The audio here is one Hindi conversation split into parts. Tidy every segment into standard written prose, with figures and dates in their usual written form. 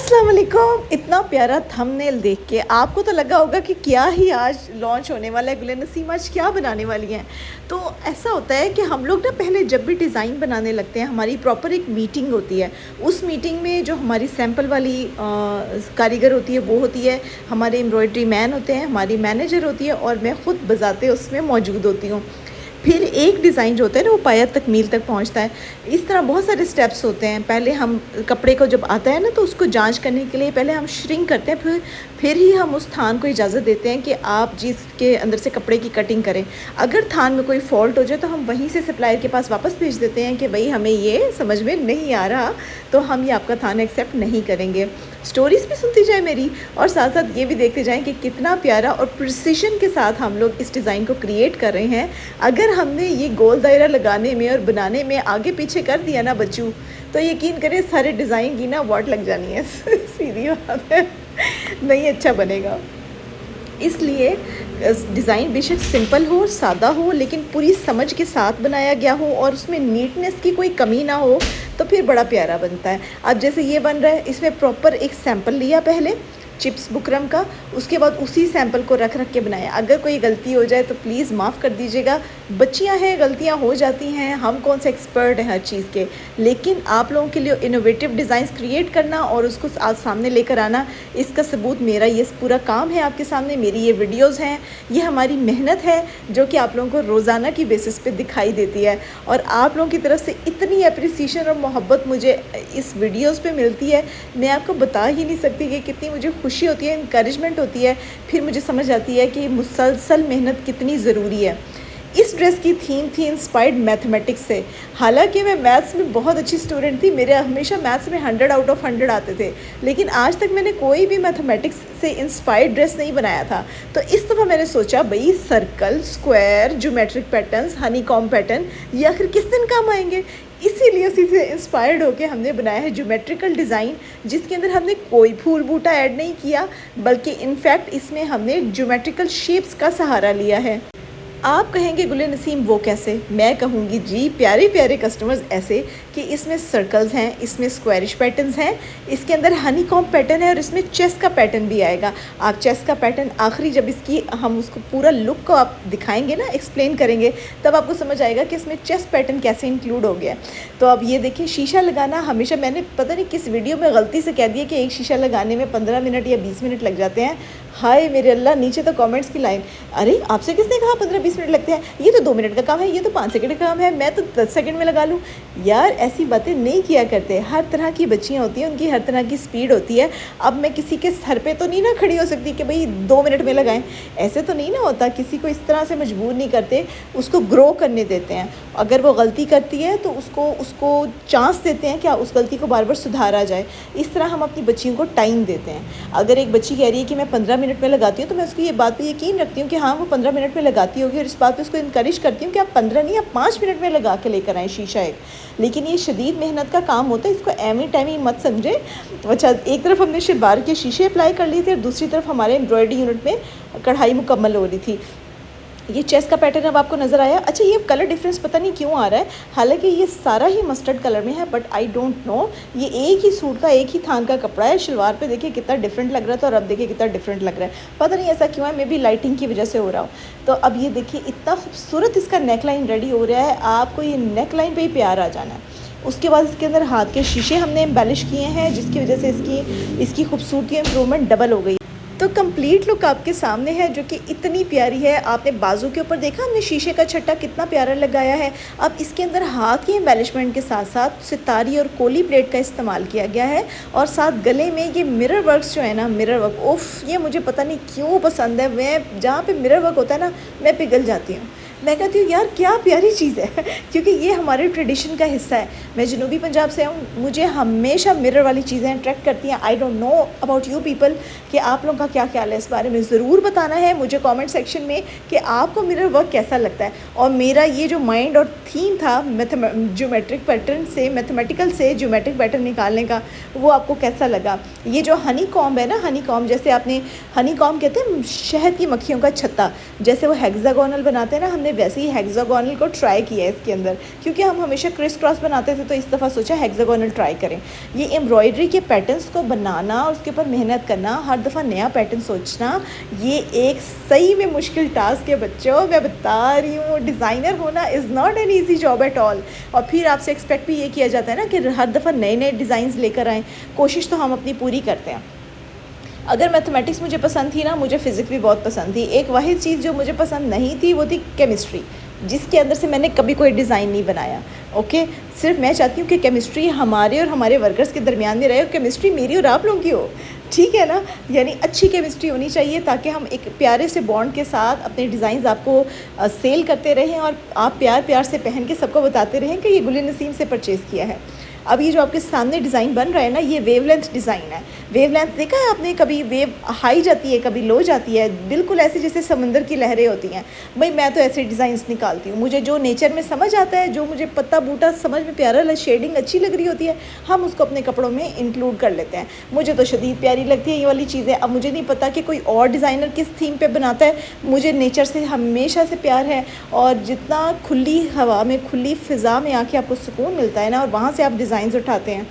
अस्सलाम वालेकुम। इतना प्यारा थंबनेल देख के आपको तो लगा होगा कि क्या ही आज लॉन्च होने वाला है, गुल नसीम आज क्या बनाने वाली हैं। तो ऐसा होता है कि हम लोग ना पहले जब भी डिज़ाइन बनाने लगते हैं, हमारी प्रॉपर एक मीटिंग होती है। उस मीटिंग में जो हमारी सैंपल वाली कारीगर होती है वो होती है, हमारे एम्ब्रॉयडरी मैन होते हैं, हमारी मैनेजर होती है और मैं ख़ुद बज़ाते उसमें मौजूद होती हूँ। फिर एक डिज़ाइन जो होता है ना वो पाया तकमील तक पहुंचता है। इस तरह बहुत सारे स्टेप्स होते हैं। पहले हम कपड़े को जब आता है ना तो उसको जांच करने के लिए पहले हम श्रिंक करते हैं, फिर ही हम उस थान को इजाज़त देते हैं कि आप जिसके अंदर से कपड़े की कटिंग करें। अगर थान में कोई फॉल्ट हो जाए तो हम वहीं से सप्लायर के पास वापस भेज देते हैं कि भाई हमें ये समझ में नहीं आ रहा, तो हम ये आपका थान एक्सेप्ट नहीं करेंगे। स्टोरीज़ भी सुनती जाए मेरी और साथ साथ ये भी देखते जाएं कि कितना प्यारा और प्रिसिशन के साथ हम लोग इस डिज़ाइन को क्रिएट कर रहे हैं। अगर हमने ये गोल दायरा लगाने में और बनाने में आगे पीछे कर दिया ना बच्चों, तो यकीन करें सारे डिज़ाइन की ना वाट लग जानी है सीधी बात है, नहीं अच्छा बनेगा। इसलिए डिज़ाइन बेशक सिंपल हो, सादा हो, लेकिन पूरी समझ के साथ बनाया गया हो और उसमें नीटनेस की कोई कमी ना हो, तो फिर बड़ा प्यारा बनता है। अब जैसे ये बन रहा है, इसमें प्रॉपर एक सैंपल लिया पहले चिप्स बुकरम का, उसके बाद उसी सैंपल को रख के बनाया। अगर कोई गलती हो जाए तो प्लीज़ माफ़ कर दीजिएगा, बच्चियां हैं, गलतियां हो जाती हैं, हम कौन से एक्सपर्ट हैं हर चीज़ के। लेकिन आप लोगों के लिए इनोवेटिव डिज़ाइंस क्रिएट करना और उसको आज सामने लेकर आना, इसका सबूत मेरा ये पूरा काम है आपके सामने। मेरी ये वीडियोज़ हैं, ये हमारी मेहनत है जो कि आप लोगों को रोज़ाना की बेसिस पे दिखाई देती है। और आप लोगों की तरफ से इतनी अप्रिसिएशन और मोहब्बत मुझे इस वीडियोज़ पे मिलती है, मैं आपको बता ही नहीं सकती कि कितनी मुझे खुशी होती है, इनकरेजमेंट होती है। फिर मुझे समझ आती है कि मुसलसल मेहनत कितनी ज़रूरी है। इस ड्रेस की थीम थी इंस्पायर्ड मैथमेटिक्स से। हालांकि मैं मैथ्स में बहुत अच्छी स्टूडेंट थी, मेरे हमेशा मैथ्स में 100 आउट ऑफ 100 आते थे, लेकिन आज तक मैंने कोई भी मैथमेटिक्स से इंस्पायर्ड ड्रेस नहीं बनाया था। तो इस दफ़ा मैंने सोचा भाई circle, square, geometric patterns, Honey com pattern ये आखिर किस दिन काम आएंगे। इसीलिए उसी से इंस्पायर्ड होकर हमने बनाया है ज्योमेट्रिकल डिज़ाइन, जिसके अंदर हमने कोई फूल बूटा ऐड नहीं किया, बल्कि इनफैक्ट इसमें हमने ज्योमेट्रिकल शेप्स का सहारा लिया है। आप कहेंगे गुले नसीम वो कैसे, मैं कहूँगी जी प्यारे प्यारे कस्टमर्स ऐसे कि इसमें सर्कल्स हैं, इसमें स्क्वायरिश पैटर्न्स हैं, इसके अंदर हनी कॉम्ब पैटर्न है और इसमें चेस्ट का पैटर्न भी आएगा। आप चेस्ट का पैटर्न आखिरी जब इसकी हम उसको पूरा लुक को आप दिखाएंगे ना, एक्सप्लेन करेंगे, तब आपको समझ आएगा कि इसमें चेस्ट पैटर्न कैसे इंक्लूड हो गया। तो अब ये देखिए, शीशा लगाना हमेशा मैंने पता नहीं किस वीडियो में गलती से कह दिया कि एक शीशा लगाने में 15 मिनट या 20 मिनट लग जाते हैं। हाय मेरे अल्लाह, नीचे तो कमेंट्स की लाइन, अरे आपसे किसने कहा 15-20 मिनट लगते हैं, ये तो 2 मिनट का काम है, ये तो 5 सेकंड का काम है, मैं तो 10 सेकंड में लगा लूँ। यार ऐसी बातें नहीं किया करते। हर तरह की बच्चियाँ होती हैं, उनकी हर तरह की स्पीड होती है। अब मैं किसी के सर पे तो नहीं ना खड़ी हो सकती कि भाई 2 मिनट में लगाएं, ऐसे तो नहीं ना होता। किसी को इस तरह से मजबूर नहीं करते, उसको ग्रो करने देते हैं। अगर वो गलती करती है तो उसको चांस देते हैं कि उस गलती को बार बार सुधारा जाए। इस तरह हम अपनी बच्चियों को टाइम देते हैं। अगर एक बच्ची कह रही है कि मैं 15 मिनट में लगाती हूँ, तो मैं उसकी ये बात पे यकीन रखती हूँ कि हाँ वो 15 मिनट में लगाती होगी, और इस बात पे उसको इनकरेज करती हूँ कि आप 15 नहीं, आप 5 मिनट में लगा के लेकर आएँ शीशा एक। लेकिन ये शदीद मेहनत का काम होता है, इसको एमी टाइमी मत समझे। अच्छा, एक तरफ हमने शिबार के शीशे अप्लाई कर लिए थे और दूसरी तरफ हमारे एम्ब्रॉयडरी यूनिट में कढ़ाई मुकम्मल हो रही थी। ये चेस्ट का पैटर्न अब आपको नज़र आया। अच्छा, ये कलर डिफरेंस पता नहीं क्यों आ रहा है, हालांकि ये सारा ही मस्टर्ड कलर में है, बट आई डोंट नो। ये एक ही सूट का, एक ही थान का कपड़ा है। शलवार पे देखिए कितना डिफरेंट लग रहा था और अब देखिए कितना डिफरेंट लग रहा है। पता नहीं ऐसा क्यों है, मे बी लाइटिंग की वजह से हो रहा हो। तो अब ये देखिए इतना खूबसूरत इसका नेक लाइन रेडी हो रहा है, आपको ये नेक लाइन पर ही प्यार आ जाना है। उसके बाद इसके अंदर हाथ के शीशे हमने एम्बेलिश किए हैं, जिसकी वजह से इसकी खूबसूरती इम्प्रूवमेंट डबल हो गई। तो कंप्लीट लुक आपके सामने है, जो कि इतनी प्यारी है। आपने बाजू के ऊपर देखा हमने शीशे का छट्टा कितना प्यारा लगाया है। अब इसके अंदर हाथ की एम्बेलिशमेंट के साथ साथ सितारी और कोली प्लेट का इस्तेमाल किया गया है, और साथ गले में ये मिरर वर्क्स जो है ना, मिरर वर्क, उफ़ ये मुझे पता नहीं क्यों पसंद है। मैं जहाँ पे मिरर वर्क होता है ना, मैं पिघल जाती हूँ। मैं कहती हूँ यार क्या प्यारी चीज़ है क्योंकि ये हमारे ट्रेडिशन का हिस्सा है। मैं जनूबी पंजाब से हूँ, मुझे हमेशा मिरर वाली चीज़ें अट्रैक्ट करती हैं। I don't know about you people कि आप लोगों का क्या ख्याल है इस बारे में। ज़रूर बताना है मुझे कमेंट सेक्शन में कि आपको मिरर वर्क कैसा लगता है। और मेरा ये जो माइंड और थीम था ज्योमेट्रिक पैटर्न से, मैथमेटिकल से ज्योमेट्रिक पैटर्न निकालने का, वो आपको कैसा लगा। ये जो हनी कॉम्ब है ना, हनी कॉम्ब जैसे आपने, हनी कॉम्ब कहते हैं शहद की मक्खियों का छत्ता, जैसे वो हेक्सागोनल बनाते हैं ना हम हमने वैसे ही हेक्सागोनल को ट्राई किया है इसके अंदर, क्योंकि हम हमेशा क्रिस क्रॉस बनाते थे, तो इस दफ़ा सोचा हेक्सागोनल ट्राई करें। ये एम्ब्रॉयडरी के पैटर्न्स को बनाना और उसके ऊपर मेहनत करना, हर दफ़ा नया पैटर्न सोचना, ये एक सही में मुश्किल टास्क है बच्चों। मैं बता रही हूँ, डिज़ाइनर होना is not an easy job at all. और फिर आपसे एक्सपेक्ट भी ये किया जाता है ना कि हर दफ़ा नए नए डिज़ाइंस लेकर आएँ। कोशिश तो हम अपनी पूरी करते हैं। अगर मैथमेटिक्स मुझे पसंद थी ना, मुझे फ़िज़िक्स भी बहुत पसंद थी। एक वाहिद चीज़ जो मुझे पसंद नहीं थी वो थी केमिस्ट्री, जिसके अंदर से मैंने कभी कोई डिज़ाइन नहीं बनाया। ओके, सिर्फ मैं चाहती हूँ कि केमिस्ट्री हमारे और हमारे वर्कर्स के दरमियान में रहे, और केमिस्ट्री मेरी और आप लोगों की हो, ठीक है ना। यानी अच्छी केमिस्ट्री होनी चाहिए, ताकि हम एक प्यारे से बॉन्ड के साथ अपने डिज़ाइंस आपको सेल करते रहें, और आप प्यार प्यार से पहन के सबको बताते रहें कि ये गुलिन नसीम से परचेज़ किया है। अब ये जो आपके सामने डिज़ाइन बन रहा है ना, ये वेवलेंथ डिज़ाइन है। वेवलेंथ देखा है आपने, कभी वेव हाई जाती है, कभी लो जाती है, बिल्कुल ऐसे जैसे समंदर की लहरें होती हैं। भाई मैं तो ऐसे डिज़ाइंस निकालती हूँ, मुझे जो नेचर में समझ आता है, जो मुझे पत्ता बूटा समझ में प्यारा, शेडिंग अच्छी लग रही होती है, हम उसको अपने कपड़ों में इंक्लूड कर लेते हैं। मुझे तो शदीद प्यारी लगती है ये वाली चीज़ें। अब मुझे नहीं पता कि कोई और डिज़ाइनर किस थीम पर बनाता है, मुझे नेचर से हमेशा से प्यार है। और जितना खुली हवा में, खुली फ़िज़ा में आके आपको सुकून मिलता है ना, और वहाँ से आप डिज़ाइंस उठाते हैं,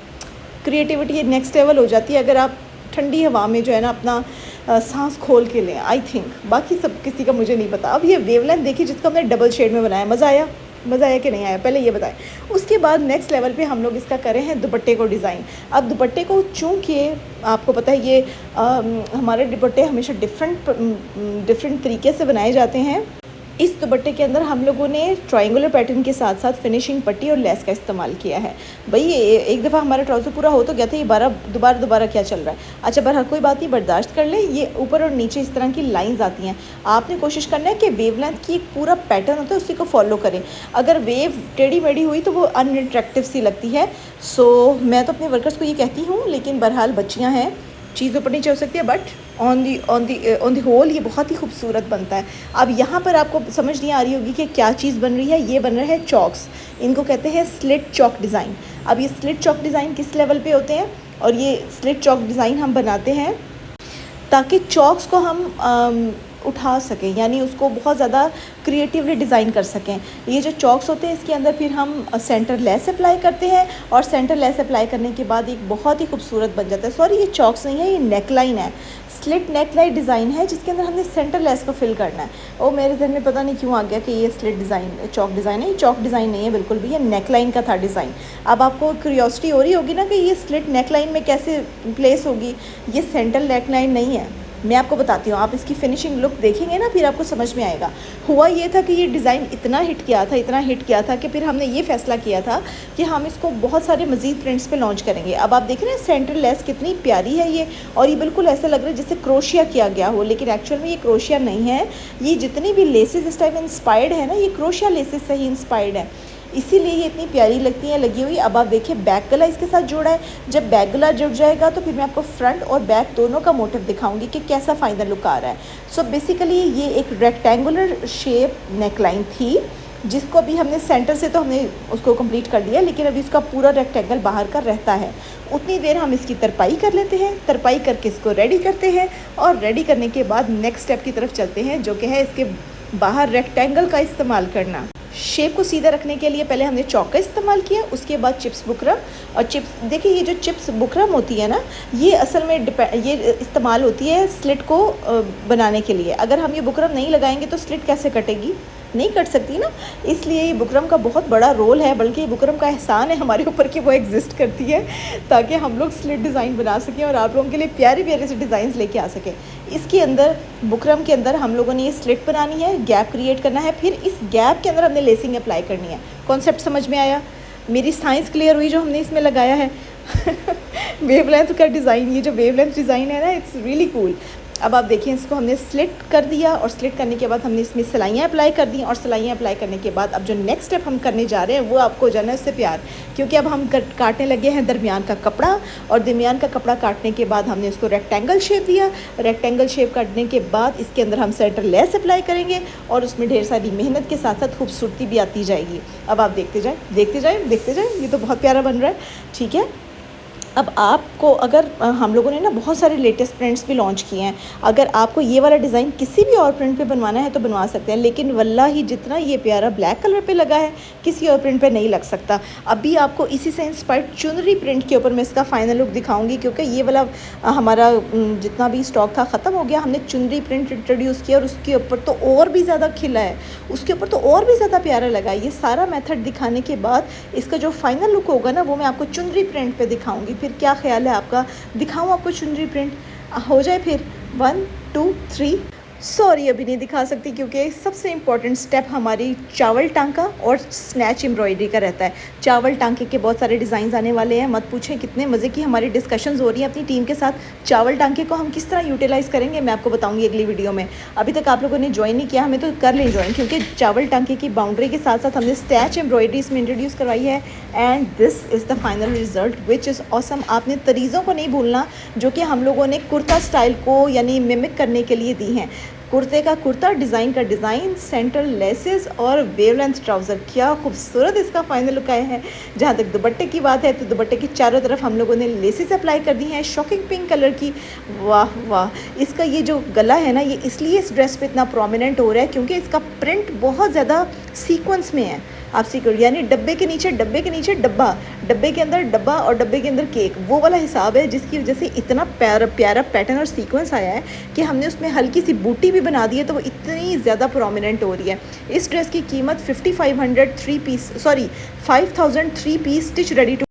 क्रिएटिविटी नेक्स्ट लेवल हो जाती है। अगर आप ठंडी हवा में जो है ना अपना सांस खोल के लें, आई थिंक। बाकी सब किसी का मुझे नहीं पता। अब ये वेवलेंथ देखिए, जिसको हमने डबल शेड में बनाया, मज़ा आया? मज़ा आया कि नहीं आया, पहले ये बताएं। उसके बाद नेक्स्ट लेवल पे हम लोग इसका करें हैं दुपट्टे को डिज़ाइन। अब दुपट्टे को चूँकि आपको पता है ये हमारे दुपट्टे हमेशा डिफरेंट तरीके से बनाए जाते हैं। इस दुपट्टे के अंदर हम लोगों ने ट्रायंगुलर पैटर्न के साथ साथ फिनिशिंग पट्टी और लेस का इस्तेमाल किया है। भाई ये एक दफ़ा हमारा ट्राउज़र पूरा हो तो गया था, ये दोबारा क्या चल रहा है। अच्छा, बहरहाल कोई बात नहीं, बर्दाश्त कर ले। ये ऊपर और नीचे इस तरह की लाइंस आती हैं। आपने कोशिश करना है कि वेवलेंथ की एक पूरा पैटर्न होता है, उसी को फॉलो करें। अगर वेव टेढ़ी मेढ़ी हुई तो वो अनअट्रैक्टिव सी लगती है। सो मैं तो अपने वर्कर्स को ये कहती हूँ, लेकिन बहरहाल बच्चियाँ हैं, चीज़ ऊपर नीचे हो सकती है, बट ऑन दी होल ये बहुत ही खूबसूरत बनता है। अब यहाँ पर आपको समझ नहीं आ रही होगी कि क्या चीज़ बन रही है। ये बन रहा है चॉक्स, इनको कहते हैं स्लिट चॉक डिज़ाइन। अब ये स्लिट चॉक डिज़ाइन किस लेवल पे होते हैं, और ये स्लिट चॉक डिज़ाइन हम बनाते हैं ताकि चॉक्स को हम उठा सकें, यानी उसको बहुत ज़्यादा क्रिएटिवली डिज़ाइन कर सकें। ये जो चॉक्स होते हैं, इसके अंदर फिर हम सेंटर लेस अप्लाई करते हैं, और सेंटर लेस अप्लाई करने के बाद एक बहुत ही खूबसूरत बन जाता है। सॉरी, ये चॉक्स नहीं है, ये नेकलाइन है, स्लिट नेकलाइन डिज़ाइन है, जिसके अंदर हमने सेंटर लेस को फिल करना है। और मेरे जहन में पता नहीं क्यों आ गया कि ये स्लिट डिज़ाइन चॉक डिज़ाइन है। ये चॉक डिज़ाइन नहीं है बिल्कुल भी, ये नेकलाइन का था डिज़ाइन। अब आपको क्यूरियोसिटी हो रही होगी ना कि ये स्लिट नेकलाइन में कैसे प्लेस होगी। ये सेंटर नेकलाइन नहीं है, मैं आपको बताती हूँ। आप इसकी फिनिशिंग लुक देखेंगे ना, फिर आपको समझ में आएगा। हुआ ये था कि ये डिज़ाइन इतना हिट किया था कि फिर हमने ये फ़ैसला किया था कि हम इसको बहुत सारे मज़ीद प्रिंट्स पे लॉन्च करेंगे। अब आप देख रहे हैं सेंटर लेस कितनी प्यारी है ये, और ये बिल्कुल ऐसा लग रहा है जैसे क्रोशिया किया गया हो, लेकिन एक्चुअल में ये क्रोशिया नहीं है। ये जितनी भी लेसेस इस टाइप इंस्पायर्ड है ना, ये क्रोशिया लेसेस से ही इंस्पायर्ड है, इसीलिए ये इतनी प्यारी लगती हैं लगी हुई। अब आप देखिए बैक गला इसके साथ जोड़ा है। जब बैक गला जुड़ जाएगा तो फिर मैं आपको फ्रंट और बैक दोनों का मोटिव दिखाऊंगी कि कैसा फाइनल लुक आ रहा है। सो बेसिकली ये एक रेक्टेंगुलर शेप नेकलाइन थी, जिसको अभी हमने सेंटर से तो हमने उसको कंप्लीट कर लिया, लेकिन अभी इसका पूरा रेक्टेंगल बाहर का रहता है। उतनी देर हम इसकी तरपाई कर लेते हैं, तरपाई करके इसको रेडी करते हैं, और रेडी करने के बाद नेक्स्ट स्टेप की तरफ चलते हैं, जो कि है इसके बाहर रेक्टेंगल का इस्तेमाल करना। शेप को सीधा रखने के लिए पहले हमने चौक का इस्तेमाल किया, उसके बाद चिप्स बुकरम। और चिप्स देखिए, ये जो चिप्स बुकरम होती है ना, ये असल में ये इस्तेमाल होती है स्लिट को बनाने के लिए। अगर हम ये बुकरम नहीं लगाएंगे तो स्लिट कैसे कटेगी, नहीं कट सकती ना। इसलिए ये बुकरम का बहुत बड़ा रोल है, बल्कि ये बुकरम का एहसान है हमारे ऊपर कि वो एग्जिस्ट करती है, ताकि हम लोग स्लिट डिज़ाइन बना सकें और आप लोगों के लिए प्यारे प्यारे से डिज़ाइंस लेके आ सकें। इसके अंदर बुकरम के अंदर हम लोगों ने ये स्लिट बनानी है, गैप क्रिएट करना है, फिर इस गैप के अंदर हमने लेसिंग अप्लाई करनी है। कॉन्सेप्ट समझ में आया? मेरी साइंस क्लियर हुई जो हमने इसमें लगाया है। वेवलेंथ का डिज़ाइन, ये जो वेवलेंथ डिज़ाइन है ना, इट्स रियली कूल। अब आप देखिए, इसको हमने स्लिट कर दिया, और स्लिट करने के बाद हमने इसमें सिलाइयाँ अप्लाई कर दी, और सिलाइयाँ अप्लाई करने के बाद अब जो नेक्स्ट स्टेप हम करने जा रहे हैं वो आपको जाना है इससे प्यार, क्योंकि अब हम काटने लगे हैं दरमियान का कपड़ा। और दरमियान का कपड़ा काटने के बाद हमने इसको रेक्टेंगल शेप दिया। रेक्टेंगल शेप काटने के बाद इसके अंदर हम सेंटर लेस अप्लाई करेंगे, और उसमें ढेर सारी मेहनत के साथ साथ खूबसूरती भी आती जाएगी। अब आप देखते जाएँ, ये तो बहुत प्यारा बन रहा है, ठीक है। अब आपको अगर हम लोगों ने ना बहुत सारे लेटेस्ट प्रिंट्स भी लॉन्च किए हैं, अगर आपको ये वाला डिज़ाइन किसी भी और प्रिंट पे बनवाना है तो बनवा सकते हैं, लेकिन वल्लाही जितना ये प्यारा ब्लैक कलर पे लगा है किसी और प्रिंट पे नहीं लग सकता। अभी आपको इसी से इंस्पायर्ड चुनरी प्रिंट के ऊपर मैं इसका फाइनल लुक दिखाऊंगी, क्योंकि ये वाला हमारा जितना भी स्टॉक था ख़त्म हो गया। हमने चुनरी प्रिंट इंट्रोड्यूस किया और उसके ऊपर तो और भी ज़्यादा खिला है, उसके ऊपर तो और भी ज़्यादा प्यारा लगा। ये सारा मेथड दिखाने के बाद इसका जो फाइनल लुक होगा ना वो मैं आपको चुनरी प्रिंट पे दिखाऊंगी। फिर क्या ख्याल है आपका, दिखाऊं आपको चुनरी प्रिंट? हो जाए फिर 1 2 3। सॉरी अभी नहीं दिखा सकती, क्योंकि सबसे इम्पॉर्टेंट स्टेप हमारी चावल टांका और स्नैच एम्ब्रॉयडरी का रहता है। चावल टांके के बहुत सारे डिज़ाइन आने वाले हैं, मत पूछें कितने मज़े की हमारी डिस्कशंस हो रही हैं अपनी टीम के साथ। चावल टांके को हम किस तरह यूटिलाइज़ करेंगे मैं आपको बताऊंगी अगली वीडियो में। अभी तक आप लोगों ने ज्वाइन नहीं किया, हमें तो कर लें ज्वाइन, क्योंकि चावल टांके की बाउंड्री के साथ साथ हमने स्टैच एम्ब्रॉयडरी इसमें इंट्रोड्यूस करवाई है। And this is the final result which is awesome. आपने तरीज़ों को नहीं भूलना जो कि हम लोगों ने कुर्ता स्टाइल को यानी मिमिक करने के लिए दी हैं। कुर्ते का कुर्ता, डिज़ाइन का डिज़ाइन, सेंटर लेसेस और वेवलेंथ ट्राउज़र, क्या खूबसूरत इसका फाइनल लुक आया है। जहाँ तक दुपट्टे की बात है तो दुपट्टे की चारों तरफ हम लोगों ने लेसेस अप्लाई कर दी हैं शॉकिंग पिंक कलर की। वाह वाह, इसका ये जो गला है ना ये इसलिए इस ड्रेस पे इतना प्रोमिनेंट हो रहा है क्योंकि इसका प्रिंट बहुत ज़्यादा सीक्वेंस में है। आप सीक्वेंस यानी डब्बे के नीचे डब्बा, डब्बे के अंदर डब्बा और डब्बे के अंदर केक, वो वाला हिसाब है, जिसकी वजह से इतना प्यारा प्यारा पैटर्न और सीक्वेंस आया है कि हमने उसमें हल्की सी बूटी भी बना दी है तो वो इतनी ज़्यादा प्रोमिनेंट हो रही है। इस ड्रेस की कीमत 5500 3 piece 5000 3 piece stitch ready to